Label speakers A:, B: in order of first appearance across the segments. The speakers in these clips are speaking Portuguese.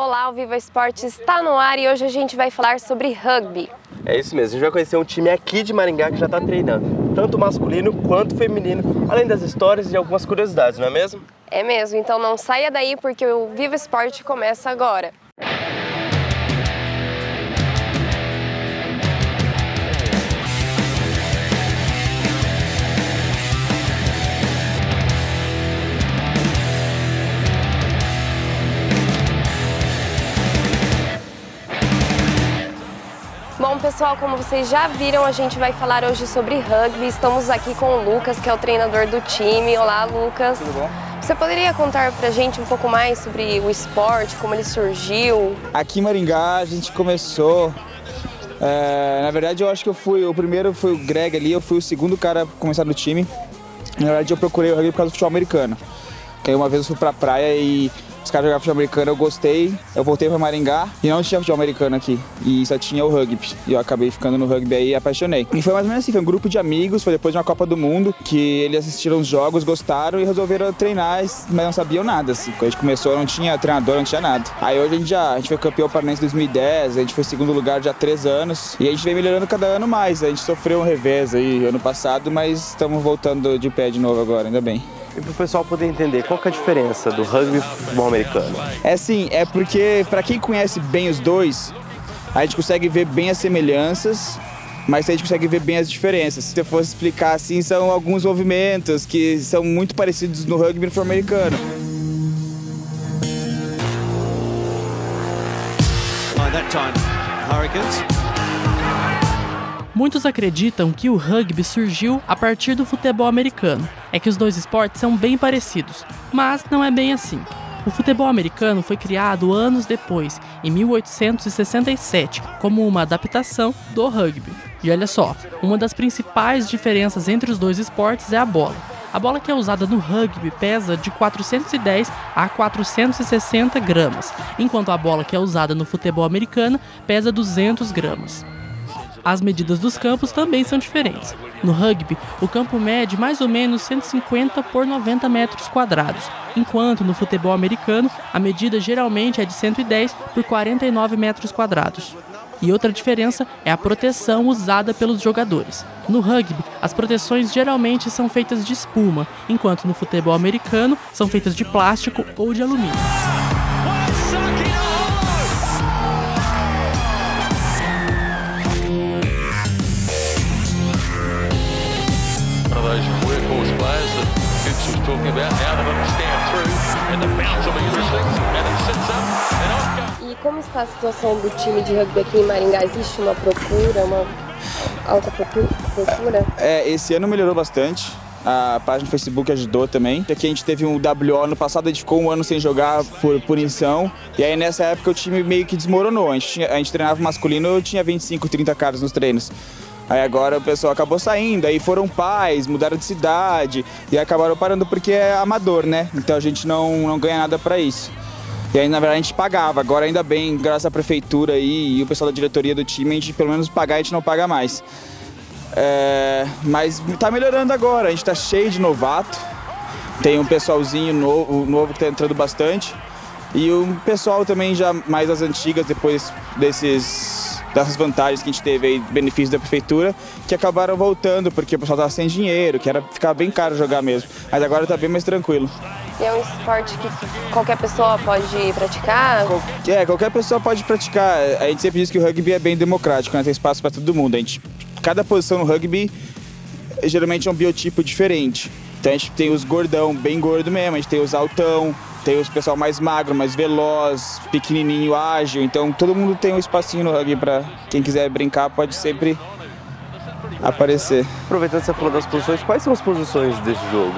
A: Olá, o Viva Esporte está no ar e hoje a gente vai falar sobre rugby.
B: É isso mesmo, a gente vai conhecer um time aqui de Maringá que já está treinando, tanto masculino quanto feminino, além das histórias e algumas curiosidades, não é mesmo?
A: É mesmo, então não saia daí porque o Viva Esporte começa agora. Bom, pessoal, como vocês já viram, a gente vai falar hoje sobre rugby. Estamos aqui com o Lucas, que é o treinador do time. Olá, Lucas.
C: Tudo bom?
A: Você poderia contar pra gente um pouco mais sobre o esporte, como ele surgiu?
C: Aqui em Maringá a gente começou... na verdade, eu acho que o primeiro foi o Greg ali, eu fui o segundo cara a começar no time. Na verdade, eu procurei o rugby por causa do futebol americano. Aí uma vez eu fui pra praia e os caras jogavam futebol americano, eu gostei, eu voltei pra Maringá e não tinha futebol americano aqui, e só tinha o rugby, e eu acabei ficando no rugby aí e apaixonei. E foi mais ou menos assim, foi um grupo de amigos, foi depois de uma Copa do Mundo, que eles assistiram os jogos, gostaram e resolveram treinar, mas não sabiam nada, assim. Quando a gente começou não tinha treinador, não tinha nada. Aí hoje a gente foi campeão paranense em 2010, a gente foi segundo lugar já há 3 anos, e a gente vem melhorando cada ano mais, a gente sofreu um revés aí ano passado, mas estamos voltando de pé de novo agora, ainda bem.
B: E para o pessoal poder entender, qual que é a diferença do rugby e do futebol americano?
C: É porque para quem conhece bem os dois, a gente consegue ver bem as semelhanças, mas a gente consegue ver bem as diferenças. Se eu fosse explicar assim, são alguns movimentos que são muito parecidos no rugby e no futebol americano.
D: Muitos acreditam que o rugby surgiu a partir do futebol americano. É que os dois esportes são bem parecidos, mas não é bem assim. O futebol americano foi criado anos depois, em 1867, como uma adaptação do rugby. E olha só, uma das principais diferenças entre os dois esportes é a bola. A bola que é usada no rugby pesa de 410 a 460 gramas, enquanto a bola que é usada no futebol americano pesa 200 gramas. As medidas dos campos também são diferentes. No rugby, o campo mede mais ou menos 150 por 90 metros quadrados, enquanto no futebol americano a medida geralmente é de 110 por 49 metros quadrados. E outra diferença é a proteção usada pelos jogadores. No rugby, as proteções geralmente são feitas de espuma, enquanto no futebol americano são feitas de plástico ou de alumínio.
A: E como está a situação do time de rugby aqui em Maringá? Existe uma procura, uma alta procura?
C: Esse ano melhorou bastante. A página do Facebook ajudou também. Aqui a gente teve um WO ano passado, a gente ficou um ano sem jogar por punição. E aí nessa época o time meio que desmoronou. A gente treinava masculino, eu tinha 25, 30 caras nos treinos. Aí agora o pessoal acabou saindo, aí foram pais, mudaram de cidade e acabaram parando porque é amador, né? Então a gente não ganha nada pra isso. E aí na verdade a gente pagava, agora ainda bem, graças à prefeitura aí e o pessoal da diretoria do time, a gente pelo menos pagar, a gente não paga mais. Mas tá melhorando agora, a gente tá cheio de novato, tem um pessoalzinho novo que tá entrando bastante e o pessoal também já mais das antigas, depois dessas vantagens que a gente teve aí, benefícios da prefeitura, que acabaram voltando porque o pessoal tava sem dinheiro, que ficava bem caro jogar mesmo, mas agora tá bem mais tranquilo.
A: E é um esporte que qualquer pessoa pode praticar?
C: Qualquer pessoa pode praticar. A gente sempre diz que o rugby é bem democrático, né? Tem espaço para todo mundo. Cada posição no rugby geralmente é um biotipo diferente. Então a gente tem os gordão, bem gordo mesmo, a gente tem os altão, tem os pessoal mais magro, mais veloz, pequenininho, ágil. Então todo mundo tem um espacinho no rugby para quem quiser brincar, pode sempre aparecer.
B: Aproveitando que você falou das posições, quais são as posições desse jogo?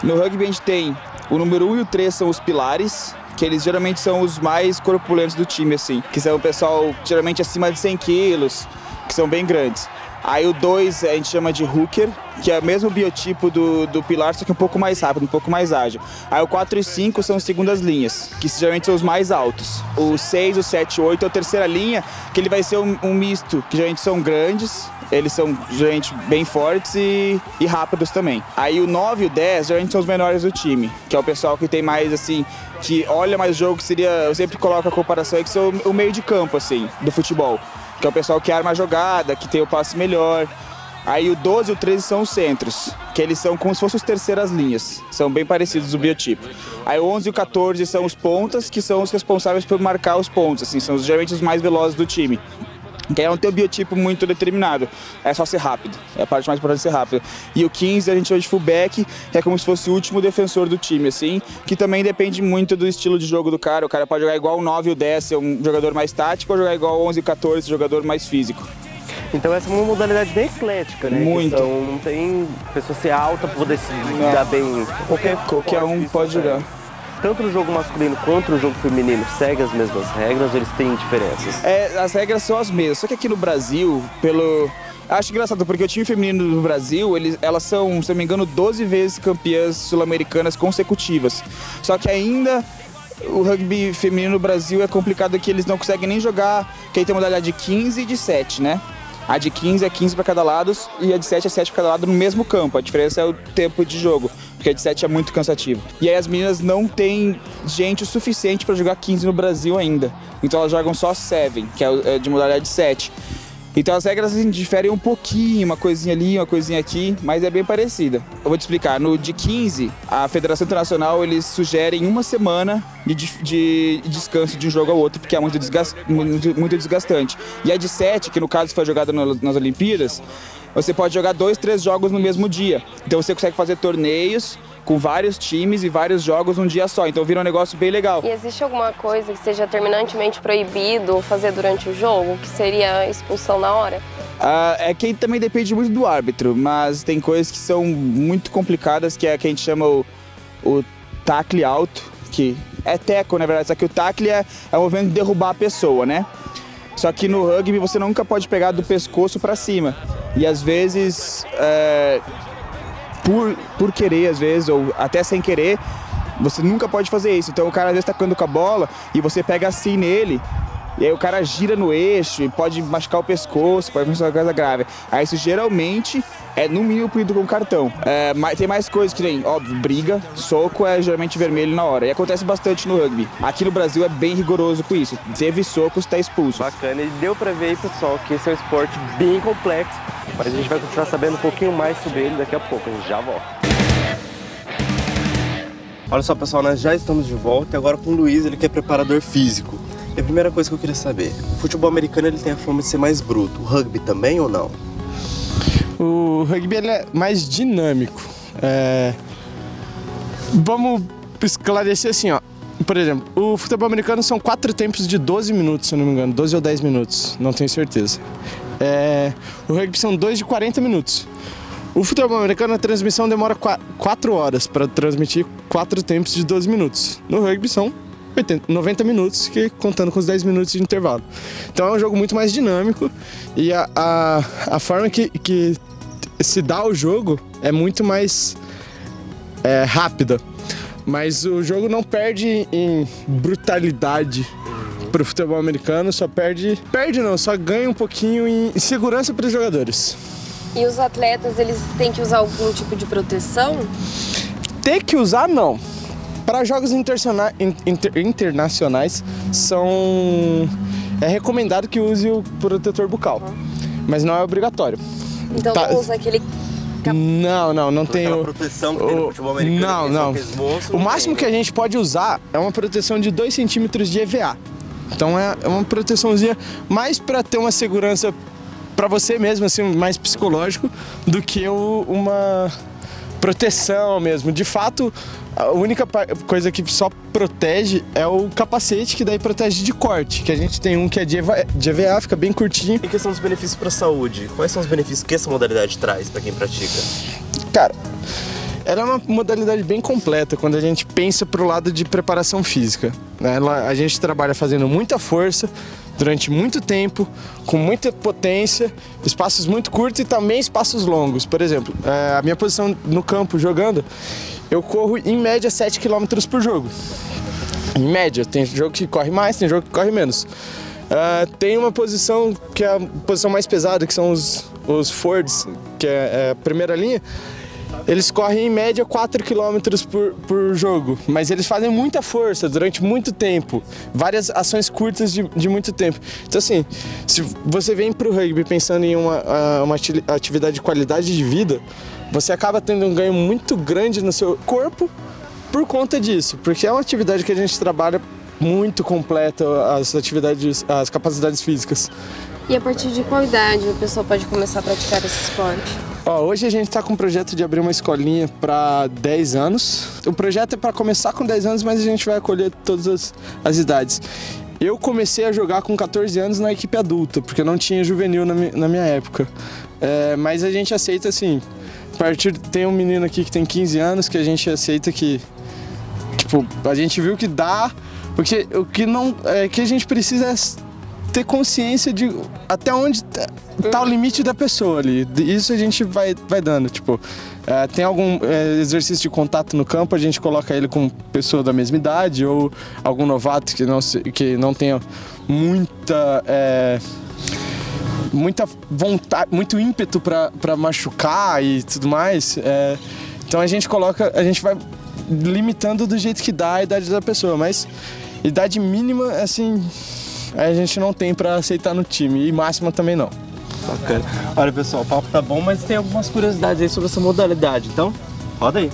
C: No rugby a gente tem o número 1 e o 3 são os pilares, que eles geralmente são os mais corpulentos do time, assim. Que são o pessoal geralmente acima de 100 quilos. que são bem grandes. Aí o 2 a gente chama de hooker, que é o mesmo biotipo do pilar, só que um pouco mais rápido, um pouco mais ágil. Aí o 4 e 5 são as segundas linhas, que geralmente são os mais altos. O 6, o 7 e o 8 é a terceira linha, que ele vai ser um misto, que geralmente são grandes, eles são geralmente bem fortes e rápidos também. Aí o 9 e o 10 geralmente são os menores do time, que é o pessoal que tem mais assim, que olha mais o jogo, que seria, eu sempre coloco a comparação aí, que são o meio de campo assim, do futebol. Que é o pessoal que arma a jogada, que tem o passe melhor. Aí o 12 e o 13 são os centros, que eles são como se fossem as terceiras linhas. São bem parecidos o biotipo. Aí o 11 e o 14 são os pontas, que são os responsáveis por marcar os pontos, assim, são geralmente os mais velozes do time. Que não tem um biotipo muito determinado, é só ser rápido, é a parte mais importante ser rápido. E o 15 a gente chama de fullback, que é como se fosse o último defensor do time, assim, que também depende muito do estilo de jogo do cara. O cara pode jogar igual o 9 e o 10, ser um jogador mais tático, ou jogar igual o 11 e o 14, jogador mais físico.
B: Então essa é uma modalidade bem atlética, né?
C: Muito.
B: Então não tem pessoa ser alta para poder se dar bem.
C: Qualquer um pode jogar.
B: Tanto no jogo masculino quanto no jogo feminino segue as mesmas regras, eles têm diferenças?
C: As regras são as mesmas, só que aqui no Brasil, acho engraçado, porque o time feminino do Brasil, elas são, se não me engano, 12 vezes campeãs sul-americanas consecutivas. Só que ainda o rugby feminino no Brasil é complicado, que eles não conseguem nem jogar, que aí tem a modalidade de 15 e de 7, né? A de 15 é 15 para cada lado e a de 7 é 7 para cada lado no mesmo campo. A diferença é o tempo de jogo, porque a de 7 é muito cansativo. E aí as meninas não têm gente o suficiente para jogar 15 no Brasil ainda. Então elas jogam só 7, que é de modalidade 7. Então as regras assim, diferem um pouquinho, uma coisinha ali, uma coisinha aqui, mas é bem parecida. Eu vou te explicar, no de 15, a Federação Internacional, eles sugerem uma semana de descanso de um jogo ao outro, porque é muito desgastante. E a de 7, que no caso foi jogada nas Olimpíadas, você pode jogar 2, 3 jogos no mesmo dia. Então você consegue fazer torneios com vários times e vários jogos num dia só, então vira um negócio bem legal.
A: E existe alguma coisa que seja terminantemente proibido fazer durante o jogo, que seria expulsão na hora?
C: É que também depende muito do árbitro, mas tem coisas que são muito complicadas, que é que a gente chama o tackle alto, que é teco, na verdade, só que o tackle é o movimento de derrubar a pessoa, né? Só que no rugby você nunca pode pegar do pescoço para cima, e às vezes por querer, às vezes, ou até sem querer, você nunca pode fazer isso. Então o cara às vezes tá tacando com a bola e você pega assim nele, e aí o cara gira no eixo e pode machucar o pescoço, pode acontecer uma coisa grave. Aí isso geralmente é no mínimo punido com cartão. Tem mais coisas que tem, óbvio, briga, soco é geralmente vermelho na hora. E acontece bastante no rugby. Aqui no Brasil é bem rigoroso com isso. Teve socos, tá expulso.
B: Bacana, e deu pra ver aí, pessoal, que esse é um esporte bem complexo. Mas a gente vai continuar sabendo um pouquinho mais sobre ele daqui a pouco, a gente já volta. Olha só, pessoal, nós já estamos de volta e agora com o Luiz, ele que é preparador físico. E a primeira coisa que eu queria saber, o futebol americano ele tem a fama de ser mais bruto, o rugby também ou não?
E: O rugby ele é mais dinâmico. Vamos esclarecer assim, ó. Por exemplo, o futebol americano são 4 tempos de 12 minutos, se eu não me engano, 12 ou 10 minutos, não tenho certeza. O rugby são 2 de 40 minutos. O futebol americano, a transmissão demora 4 horas para transmitir 4 tempos de 12 minutos. No rugby são 90 minutos, que contando com os 10 minutos de intervalo. Então é um jogo muito mais dinâmico e a forma que se dá o jogo é muito mais rápida. Mas o jogo não perde em brutalidade pro futebol americano, só só ganha um pouquinho em segurança para os jogadores.
A: E os atletas, eles têm que usar algum tipo de proteção?
E: Ter que usar, não. Para jogos internacionais, é recomendado que use o protetor bucal, mas não é obrigatório.
A: Então não usa aquele...
E: Não tem
B: aquela proteção que tem no futebol americano.
E: Não. O máximo que a gente pode usar é uma proteção de 2 centímetros de EVA. Então é uma proteçãozinha mais para ter uma segurança para você mesmo, assim, mais psicológico, do que uma proteção mesmo. De fato, a única coisa que só protege é o capacete, que daí protege de corte, que a gente tem um que é de EVA, fica bem curtinho.
B: E questão dos benefícios para a saúde, quais são os benefícios que essa modalidade traz para quem pratica?
E: Cara, ela é uma modalidade bem completa quando a gente pensa pro lado de preparação física, né? A gente trabalha fazendo muita força, durante muito tempo, com muita potência, espaços muito curtos e também espaços longos. Por exemplo, a minha posição no campo jogando, eu corro em média 7 km por jogo. Em média, tem jogo que corre mais, tem jogo que corre menos. Tem uma posição que é a posição mais pesada, que são os forwards, que é a primeira linha. Eles correm em média 4 km por jogo, mas eles fazem muita força durante muito tempo, várias ações curtas de muito tempo. Então assim, se você vem para o rugby pensando em uma atividade de qualidade de vida, você acaba tendo um ganho muito grande no seu corpo por conta disso, porque é uma atividade que a gente trabalha muito completa, as capacidades físicas.
A: E a partir de qual idade o pessoal pode começar a praticar esse esporte?
E: Hoje a gente está com um projeto de abrir uma escolinha para 10 anos. O projeto é para começar com 10 anos, mas a gente vai acolher todas as idades. Eu comecei a jogar com 14 anos na equipe adulta, porque não tinha juvenil na minha época. Mas a gente aceita assim, tem um menino aqui que tem 15 anos que a gente aceita que, tipo, a gente viu que dá, porque o que a gente precisa é ter consciência de até onde tá o limite da pessoa ali. Isso a gente vai dando, tipo, tem algum exercício de contato no campo, a gente coloca ele com pessoa da mesma idade ou algum novato que não tenha muita vontade, muito ímpeto para machucar e tudo mais. Então a gente vai limitando do jeito que dá a idade da pessoa, mas idade mínima, assim, a gente não tem para aceitar no time, e máxima também não.
B: Bacana. Olha, pessoal, o papo tá bom, mas tem algumas curiosidades aí sobre essa modalidade, então roda aí.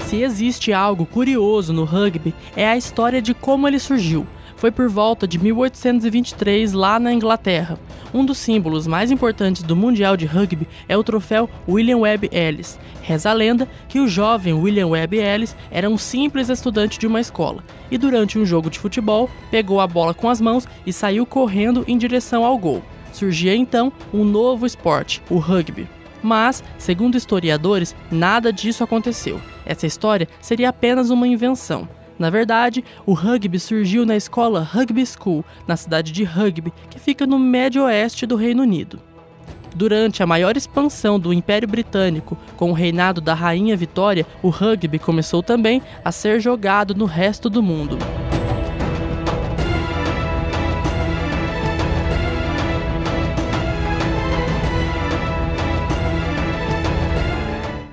D: Se existe algo curioso no rugby, é a história de como ele surgiu. Foi por volta de 1823, lá na Inglaterra. Um dos símbolos mais importantes do Mundial de Rugby é o troféu William Webb Ellis. Reza a lenda que o jovem William Webb Ellis era um simples estudante de uma escola e durante um jogo de futebol pegou a bola com as mãos e saiu correndo em direção ao gol. Surgia então um novo esporte, o rugby. Mas, segundo historiadores, nada disso aconteceu. Essa história seria apenas uma invenção. Na verdade, o rugby surgiu na escola Rugby School, na cidade de Rugby, que fica no médio oeste do Reino Unido. Durante a maior expansão do Império Britânico, com o reinado da Rainha Vitória, o rugby começou também a ser jogado no resto do mundo.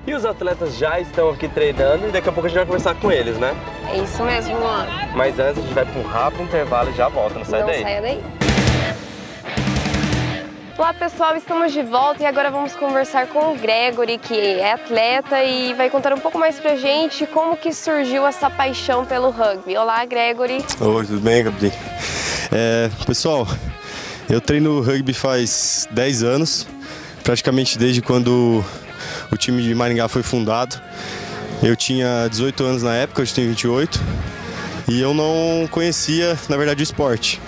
B: Os atletas já estão aqui treinando e daqui a pouco a gente vai conversar com eles, né?
A: É isso mesmo, Luan.
B: Mas antes a gente vai para um rápido intervalo e já volta, não sai daí.
A: Não saia daí. Olá pessoal, estamos de volta e agora vamos conversar com o Gregory, que é atleta e vai contar um pouco mais pra gente como que surgiu essa paixão pelo rugby. Olá, Gregory.
F: Oi, tudo bem, Gabi? Pessoal, eu treino rugby faz 10 anos, praticamente desde quando o time de Maringá foi fundado. Eu tinha 18 anos na época, hoje tenho 28. E eu não conhecia, na verdade, o esporte.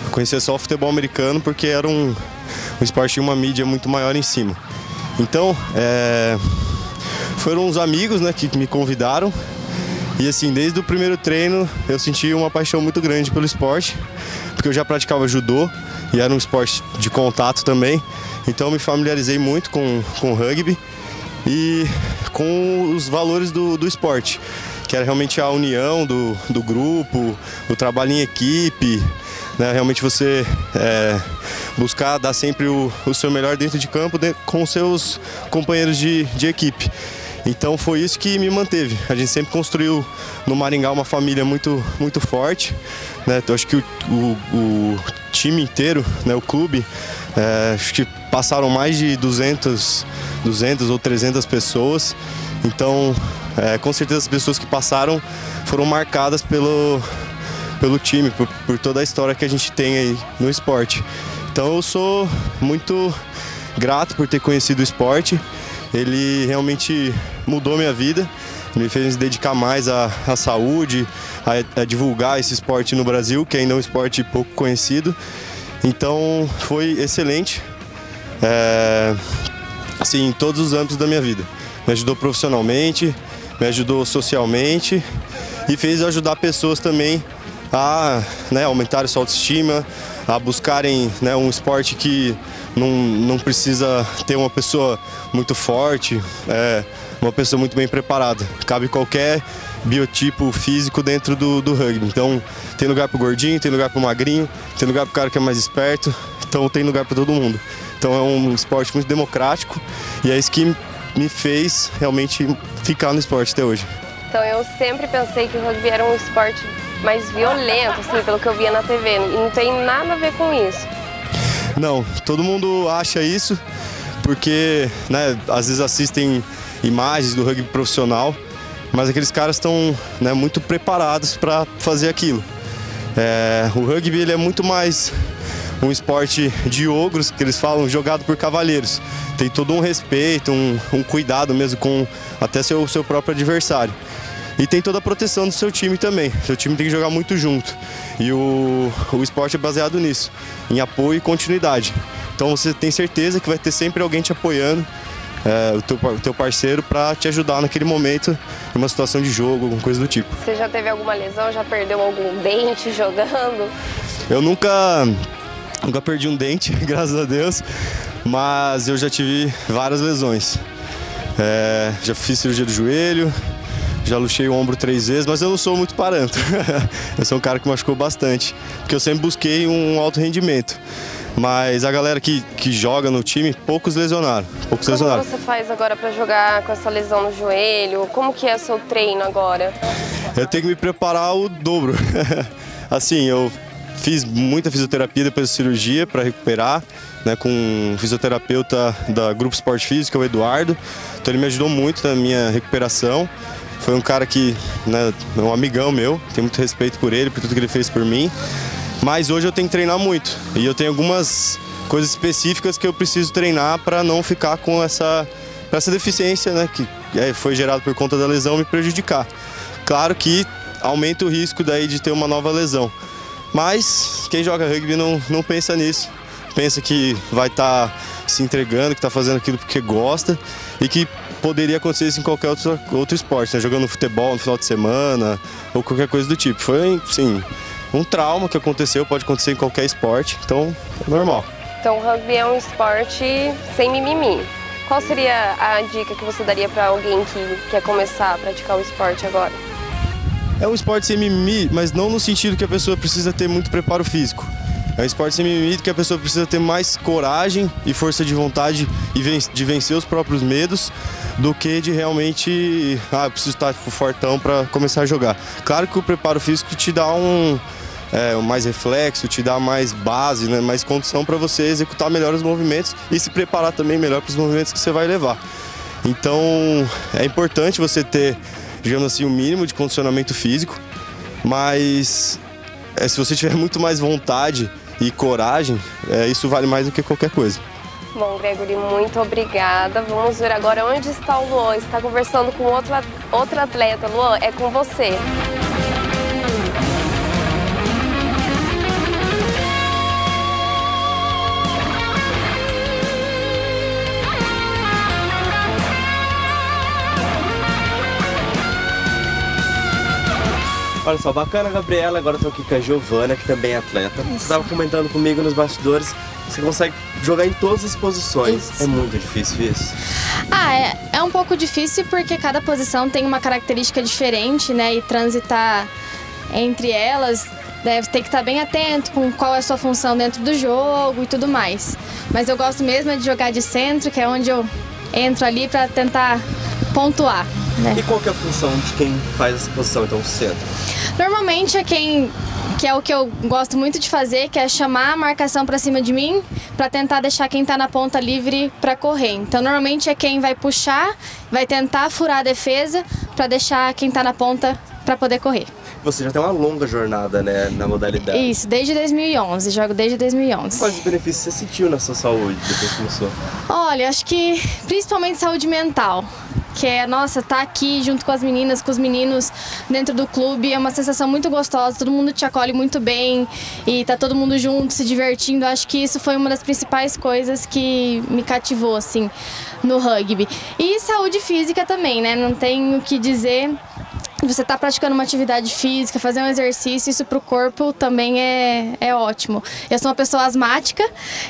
F: Eu conhecia só o futebol americano porque era um esporte de uma mídia muito maior em cima. Então, foram uns amigos, né, que me convidaram. E assim, desde o primeiro treino eu senti uma paixão muito grande pelo esporte, porque eu já praticava judô e era um esporte de contato também. Então eu me familiarizei muito com o rugby e com os valores do esporte, que era realmente a união do grupo, o trabalho em equipe, né? Realmente você buscar dar sempre o seu melhor dentro de campo com seus companheiros de equipe. Então foi isso que me manteve. A gente sempre construiu no Maringá uma família muito, muito forte, né? Eu acho que o time inteiro, né, o clube, acho que passaram mais de 200 ou 300 pessoas. Então, com certeza as pessoas que passaram foram marcadas pelo time, por toda a história que a gente tem aí no esporte. Então eu sou muito grato por ter conhecido o esporte. Ele realmente mudou minha vida, me fez dedicar mais à saúde, a divulgar esse esporte no Brasil, que ainda é um esporte pouco conhecido. Então foi excelente, assim, em todos os âmbitos da minha vida. Me ajudou profissionalmente, me ajudou socialmente e fez ajudar pessoas também a, né, aumentar sua autoestima, a buscarem, né, um esporte que não precisa ter uma pessoa muito forte, uma pessoa muito bem preparada. Cabe qualquer biotipo físico dentro do rugby. Então tem lugar pro gordinho, tem lugar pro magrinho, tem lugar pro cara que é mais esperto, então tem lugar para todo mundo. Então é um esporte muito democrático e é isso que me fez realmente ficar no esporte até hoje.
A: Então eu sempre pensei que o rugby era um esporte mais violento, assim, pelo que eu via na TV, e não tem nada a ver com isso.
F: Não, todo mundo acha isso porque, né, às vezes assistem imagens do rugby profissional, mas aqueles caras estão, né, muito preparados para fazer aquilo. O rugby ele é muito mais um esporte de ogros, que eles falam, jogado por cavalheiros. Tem todo um respeito, um cuidado mesmo com até seu próprio adversário. E tem toda a proteção do seu time também. Seu time tem que jogar muito junto. E o esporte é baseado nisso, em apoio e continuidade. Então você tem certeza que vai ter sempre alguém te apoiando, o teu parceiro, para te ajudar naquele momento, em uma situação de jogo, alguma coisa do tipo.
A: Você já teve alguma lesão? Já perdeu algum dente jogando?
F: Eu nunca perdi um dente, graças a Deus, mas eu já tive várias lesões. Já fiz cirurgia do joelho, já luxei o ombro 3 vezes, mas eu não sou muito parâmetro. Eu sou um cara que machucou bastante, porque eu sempre busquei um alto rendimento. Mas a galera que joga no time, poucos lesionaram. Como
A: você faz agora para jogar com essa lesão no joelho? Como que é seu treino agora?
F: Eu tenho que me preparar o dobro. Assim, eu fiz muita fisioterapia depois da cirurgia para recuperar, né, com um fisioterapeuta da Grupo Esporte Físico, o Eduardo. Então ele me ajudou muito na minha recuperação. Foi um cara que, né, é um amigão meu, tenho muito respeito por ele, por tudo que ele fez por mim. Mas hoje eu tenho que treinar muito e eu tenho algumas coisas específicas que eu preciso treinar para não ficar com essa deficiência, né, que foi gerada por conta da lesão, me prejudicar. Claro que aumenta o risco daí de ter uma nova lesão, mas quem joga rugby não pensa nisso. Pensa que vai estar se entregando, que está fazendo aquilo porque gosta e que poderia acontecer isso em qualquer outro esporte, né? Jogando futebol no final de semana ou qualquer coisa do tipo. Foi, sim, um trauma que aconteceu, pode acontecer em qualquer esporte, então é normal.
A: Então o rugby é um esporte sem mimimi. Qual seria a dica que você daria para alguém que quer começar a praticar o esporte agora?
F: É um esporte sem mimimi, mas não no sentido que a pessoa precisa ter muito preparo físico. É um esporte sem mimimi que a pessoa precisa ter mais coragem e força de vontade de vencer os próprios medos do que de realmente, eu preciso estar fortão para começar a jogar. Claro que o preparo físico te dá mais reflexo, te dá mais base, né, mais condição para você executar melhor os movimentos e se preparar também melhor para os movimentos que você vai levar. Então é importante você ter, digamos assim, um mínimo de condicionamento físico, mas se você tiver muito mais vontade e coragem, isso vale mais do que qualquer coisa.
A: Bom, Gregory, muito obrigada. Vamos ver agora onde está o Luan. Está conversando com outro atleta. Luan, é com você.
B: Olha só, bacana, Gabriela. Agora eu tô aqui com a Giovana, que também é atleta. Você estava comentando comigo nos bastidores, você consegue jogar em todas as posições. Isso. É muito difícil isso?
G: É um pouco difícil porque cada posição tem uma característica diferente, né? E transitar entre elas, deve ter que estar bem atento com qual é a sua função dentro do jogo e tudo mais. Mas eu gosto mesmo de jogar de centro, que é onde eu entro ali para tentar pontuar, né?
B: E qual que é a função de quem faz essa posição, então, centro?
G: Normalmente é que é o que eu gosto muito de fazer, que é chamar a marcação para cima de mim para tentar deixar quem está na ponta livre para correr. Então normalmente é quem vai puxar, vai tentar furar a defesa para deixar quem está na ponta para poder correr.
B: Você já tem uma longa jornada, né, na modalidade.
G: Isso, desde 2011, jogo desde 2011.
B: Quais os benefícios você sentiu na sua saúde depois que começou?
G: Olha, acho que principalmente saúde mental. Que é, nossa, tá aqui junto com as meninas, com os meninos dentro do clube, é uma sensação muito gostosa, todo mundo te acolhe muito bem e tá todo mundo junto, se divertindo. Acho que isso foi uma das principais coisas que me cativou, assim, no rugby. E saúde física também, né? Não tenho o que dizer. você tá praticando uma atividade física, fazer um exercício, isso pro corpo também é ótimo. Eu sou uma pessoa asmática,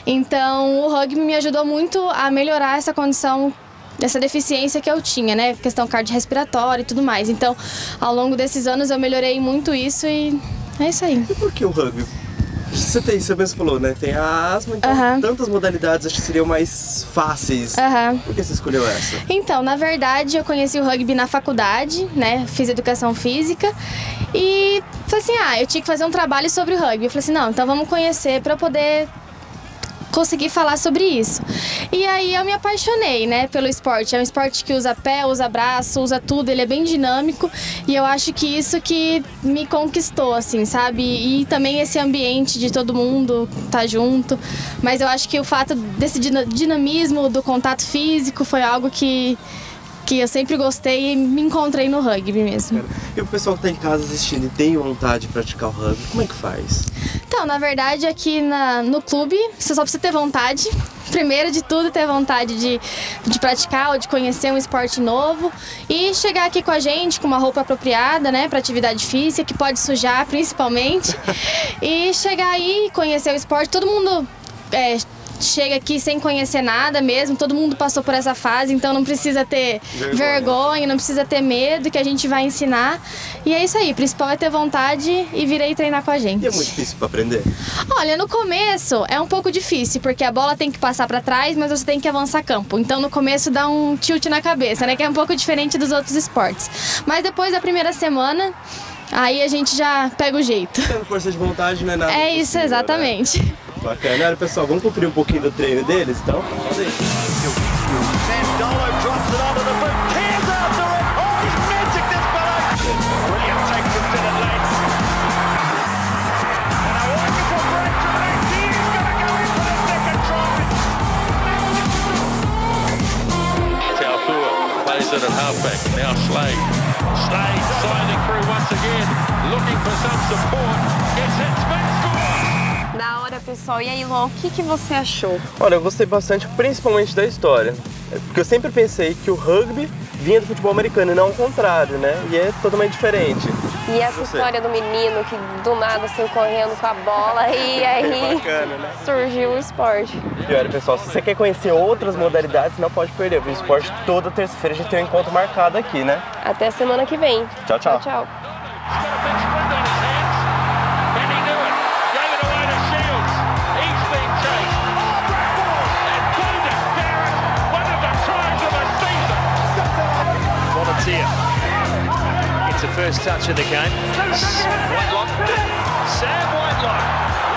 G: então o rugby me ajudou muito a melhorar essa condição, essa deficiência que eu tinha, né? Questão cardiorrespiratória e tudo mais. Então, ao longo desses anos eu melhorei muito isso e é isso aí.
B: E por que o rugby? Você mesmo falou, né? Tem a asma, então tantas modalidades acho que seriam mais fáceis. Por que você escolheu essa?
G: Então, na verdade, eu conheci o rugby na faculdade, né? Fiz educação física e falei assim, eu tinha que fazer um trabalho sobre o rugby. Eu falei assim, não, então vamos conhecer para eu poder conseguir falar sobre isso. E aí eu me apaixonei, né, pelo esporte. É um esporte que usa pé, usa braço, usa tudo, ele é bem dinâmico e eu acho que isso que me conquistou, assim, sabe? E também esse ambiente de todo mundo tá junto. Mas eu acho que o fato desse dinamismo, do contato físico foi algo que eu sempre gostei e me encontrei no rugby mesmo.
B: E o pessoal que tá em casa assistindo e tem vontade de praticar o rugby, como é que faz?
G: Então, na verdade, aqui no clube, você só precisa ter vontade. Primeiro de tudo, ter vontade de praticar ou de conhecer um esporte novo e chegar aqui com a gente com uma roupa apropriada, né, para atividade física, que pode sujar principalmente. E chegar aí, conhecer o esporte. Todo mundo chega aqui sem conhecer nada mesmo, todo mundo passou por essa fase, então não precisa ter vergonha, não precisa ter medo, que a gente vai ensinar. E é isso aí, o principal é ter vontade e vir aí treinar com a gente.
B: E é muito difícil para aprender?
G: Olha, no começo é um pouco difícil, porque a bola tem que passar para trás, mas você tem que avançar campo. Então no começo dá um tilt na cabeça, né, que é um pouco diferente dos outros esportes. Mas depois da primeira semana, aí a gente já pega o jeito.
B: Tendo força de vontade não é nada
G: É isso,
B: possível,
G: exatamente.
B: Né? Bacana. Olha, pessoal, vamos conferir um pouquinho do treino deles, então? Vamos aí.
H: Plays it at halfback. Now Slade. Slade sliding through once again, looking for some support. Gets it, spin, score!
A: Da hora, pessoal. E aí, Lô, o que você achou?
B: Olha, eu gostei bastante, principalmente da história. Porque eu sempre pensei que o rugby vinha do futebol americano e não ao contrário, né? E é totalmente diferente.
A: E essa história do menino que do nada saiu correndo com a bola e aí
B: bacana, né?
A: Surgiu o esporte.
B: E olha, pessoal, se você quer conhecer outras modalidades, não pode perder. O esporte toda terça-feira a gente tem um encontro marcado aqui, né?
A: Até semana que vem.
B: Tchau, tchau.
A: Tchau.
H: It's the first touch of the game. Whitelock. Sam Whitelock.